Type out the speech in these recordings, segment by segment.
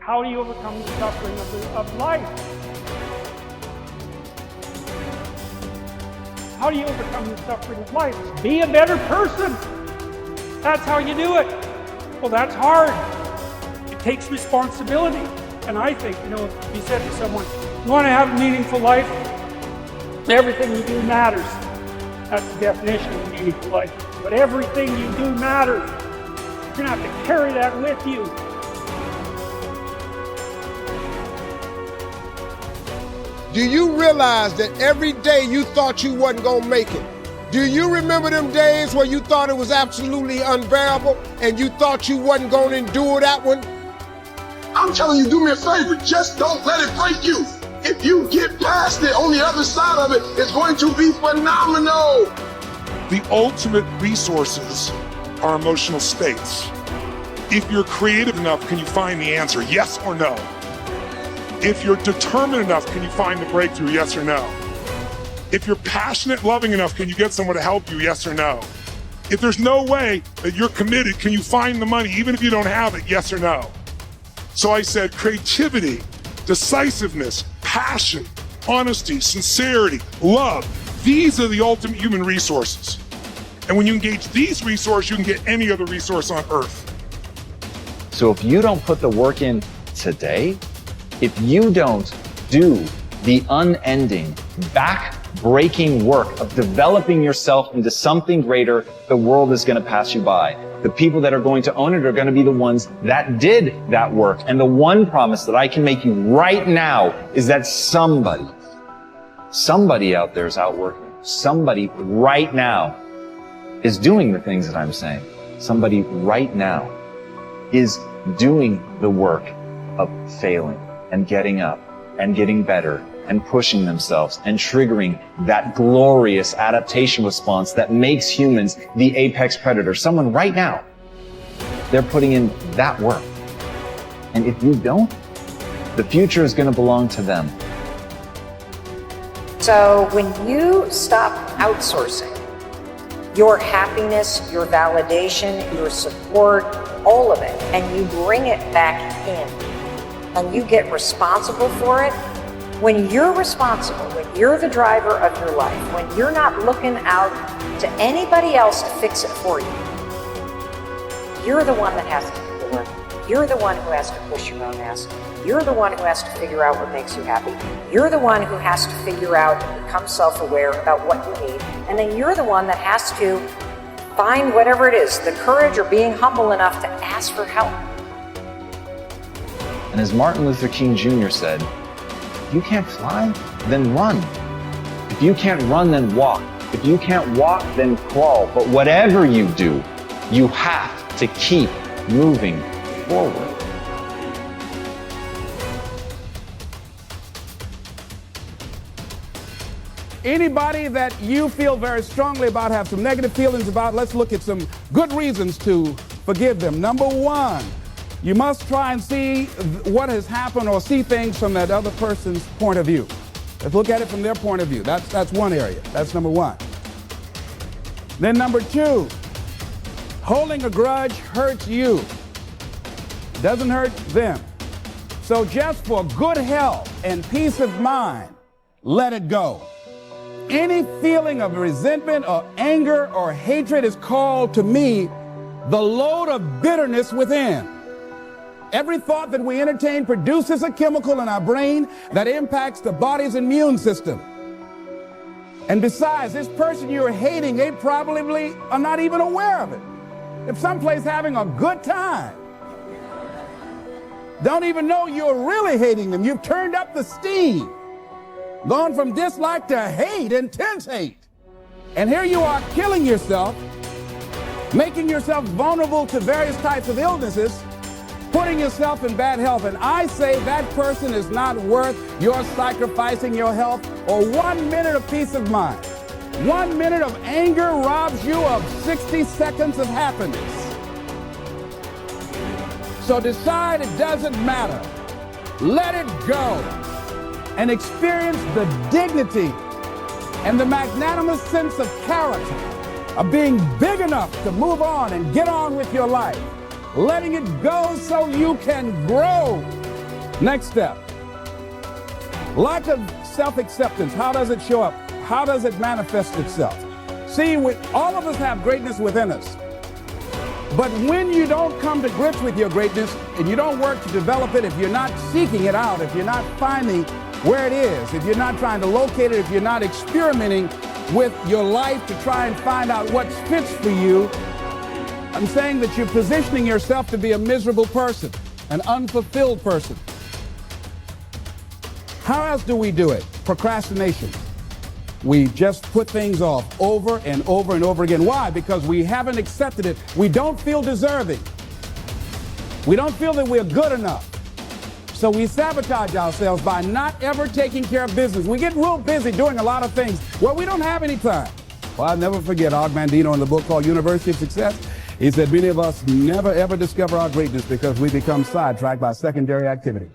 How do you overcome the suffering of life? How do you overcome the suffering of life? Be a better person. That's how you do it. Well, that's hard. It takes responsibility. And I think, if you said to someone, you want to have a meaningful life? Everything you do matters. That's the definition of a meaningful life. But everything you do matters. You're going to have to carry that with you. Do you realize that every day you thought you wasn't gonna make it? Do you remember them days where you thought it was absolutely unbearable and you thought you wasn't gonna endure that one? I'm telling you, do me a favor, just don't let it break you. If you get past it, on the other side of it, it's going to be phenomenal. The ultimate resources are emotional states. If you're creative enough, can you find the answer, yes or no? If you're determined enough, can you find the breakthrough, yes or no? If you're passionate, loving enough, can you get someone to help you, yes or no? If there's no way that you're committed, can you find the money, even if you don't have it, yes or no? So I said creativity, decisiveness, passion, honesty, sincerity, love. These are the ultimate human resources. And when you engage these resources, you can get any other resource on earth. So if you don't put the work in today, if you don't do the unending, back-breaking work of developing yourself into something greater, the world is going to pass you by. The people that are going to own it are going to be the ones that did that work. And the one promise that I can make you right now is that somebody out there is outworking. Somebody right now is doing the things that I'm saying. Somebody right now is doing the work of failing and getting up and getting better and pushing themselves and triggering that glorious adaptation response that makes humans the apex predator. Someone right now, they're putting in that work. And if you don't, the future is going to belong to them. So when you stop outsourcing your happiness, your validation, your support, all of it, and you bring it back in, and you get responsible for it, when you're responsible, when you're the driver of your life, when you're not looking out to anybody else to fix it for you, you're the one that has to do the work. You're the one who has to push your own ass. You're the one who has to figure out what makes you happy. You're the one who has to figure out and become self-aware about what you need. And then you're the one that has to find whatever it is, the courage or being humble enough to ask for help. And as Martin Luther King Jr. said, if you can't fly, then run. If you can't run, then walk. If you can't walk, then crawl. But whatever you do, you have to keep moving forward. Anybody that you feel very strongly about, have some negative feelings about, let's look at some good reasons to forgive them. Number one, you must try and see what has happened or see things from that other person's point of view. Let's look at it from their point of view. That's one area. That's number one. Then number two, holding a grudge hurts you. Doesn't hurt them. So just for good health and peace of mind, let it go. Any feeling of resentment or anger or hatred is called, to me, the load of bitterness within. Every thought that we entertain produces a chemical in our brain that impacts the body's immune system. And besides, this person you're hating, they probably are not even aware of it. If someplace having a good time, don't even know you're really hating them. You've turned up the steam, gone from dislike to hate, intense hate. And here you are killing yourself, making yourself vulnerable to various types of illnesses, putting yourself in bad health. And I say that person is not worth your sacrificing your health or 1 minute of peace of mind. 1 minute of anger robs you of 60 seconds of happiness. So decide it doesn't matter. Let it go and experience the dignity and the magnanimous sense of character of being big enough to move on and get on with your life. Letting it go so you can grow Next step. Lack of self-acceptance. How does it show up? How does it manifest itself? See, all of us have greatness within us. But when you don't come to grips with your greatness and you don't work to develop it, if you're not seeking it out, if you're not finding where it is, if you're not trying to locate it, if you're not experimenting with your life to try and find out what fits for you, I'm saying that you're positioning yourself to be a miserable person, an unfulfilled person. How else do we do it? Procrastination. We just put things off over and over and over again. Why? Because we haven't accepted it. We don't feel deserving. We don't feel that we're good enough. So we sabotage ourselves by not ever taking care of business. We get real busy doing a lot of things where we don't have any time. Well, I'll never forget Og Mandino in the book called University of Success. He said many of us never ever discover our greatness because we become sidetracked by secondary activity.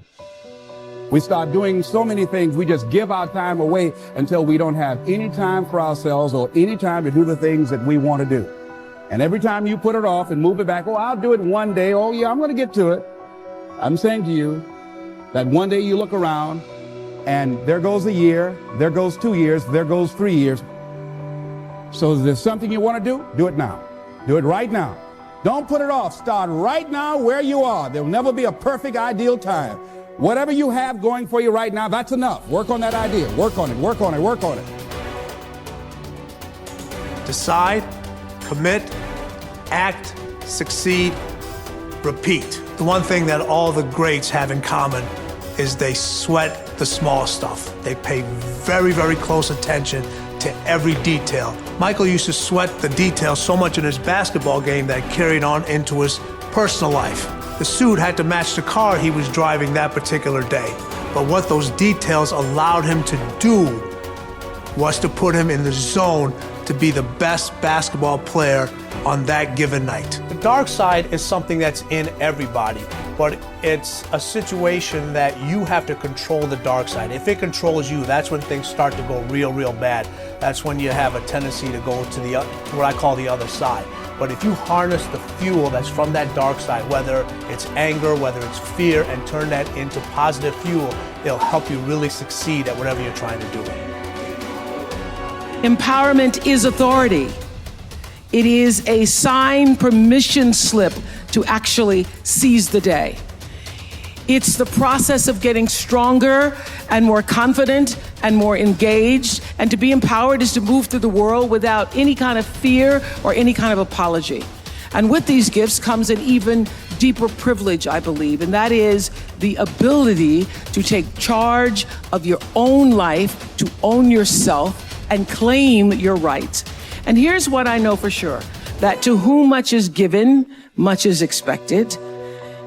We start doing so many things, we just give our time away until we don't have any time for ourselves or any time to do the things that we want to do. And every time you put it off and move it back, oh, I'll do it one day. Oh, yeah, I'm going to get to it. I'm saying to you that one day you look around and there goes a year, there goes 2 years, there goes 3 years. So if there's something you want to do it now. Do it right now. Don't put it off. Start right now where you are. There'll never be a perfect, ideal time. Whatever you have going for you right now, that's enough. Work on that idea. Work on it, work on it, work on it. Decide, commit, act, succeed, repeat. The one thing that all the greats have in common is they sweat the small stuff. They pay very, very close attention to every detail. Michael used to sweat the details so much in his basketball game that it carried on into his personal life. The suit had to match the car he was driving that particular day. But what those details allowed him to do was to put him in the zone to be the best basketball player on that given night. The dark side is something that's in everybody, but it's a situation that you have to control the dark side. If it controls you, that's when things start to go real, real bad. That's when you have a tendency to go to what I call the other side. But if you harness the fuel that's from that dark side, whether it's anger, whether it's fear, and turn that into positive fuel, it'll help you really succeed at whatever you're trying to do. Empowerment is authority. It is a signed permission slip to actually seize the day. It's the process of getting stronger and more confident and more engaged. And to be empowered is to move through the world without any kind of fear or any kind of apology. And with these gifts comes an even deeper privilege, I believe, and that is the ability to take charge of your own life, to own yourself and claim your rights. And here's what I know for sure, that to whom much is given, much is expected.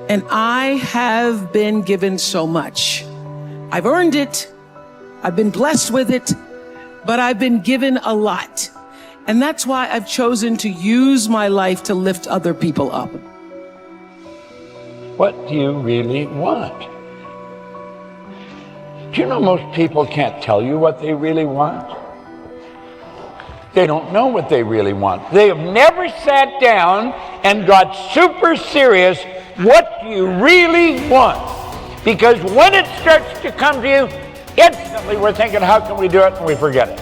And I have been given so much. I've earned it. I've been blessed with it, but I've been given a lot. And that's why I've chosen to use my life to lift other people up. What do you really want? Do you know most people can't tell you what they really want? They don't know what they really want. They have never sat down and got super serious. What do you really want? Because when it starts to come to you, instantly we're thinking, how can we do it? And we forget it.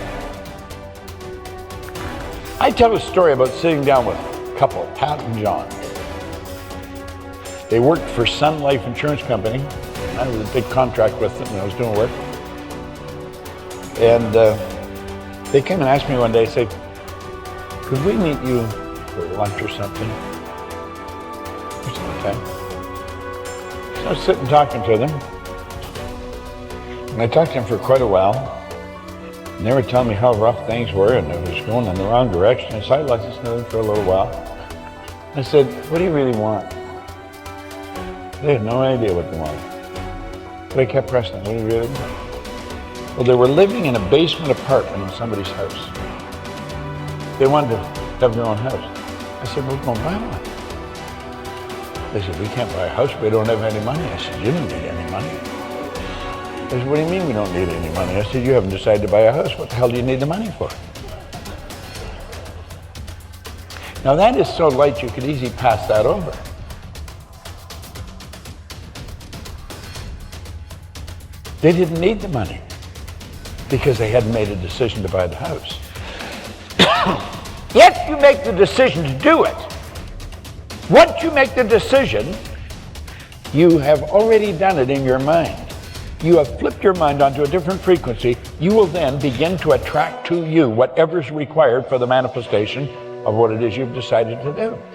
I tell a story about sitting down with a couple, Pat and John. They worked for Sun Life Insurance Company. I was a big contract with them when I was doing work. And they came and asked me one day, say, could we meet you for lunch or something? I said, okay. So I was sitting talking to them. And I talked to them for quite a while. And they were telling me how rough things were and it was going in the wrong direction. So I let this know for a little while. I said, what do you really want? They had no idea what they wanted. But I kept pressing them, what do you really want? Well, they were living in a basement apartment in somebody's house. They wanted to have their own house. I said, we're going to buy one. They said, we can't buy a house, we don't have any money. I said, you don't need any money. They said, what do you mean we don't need any money? I said, you haven't decided to buy a house. What the hell do you need the money for? Now that is so light you could easily pass that over. They didn't need the money because they hadn't made a decision to buy the house. If you make the decision to do it, once you make the decision, you have already done it in your mind. You have flipped your mind onto a different frequency. You will then begin to attract to you whatever's required for the manifestation of what it is you've decided to do.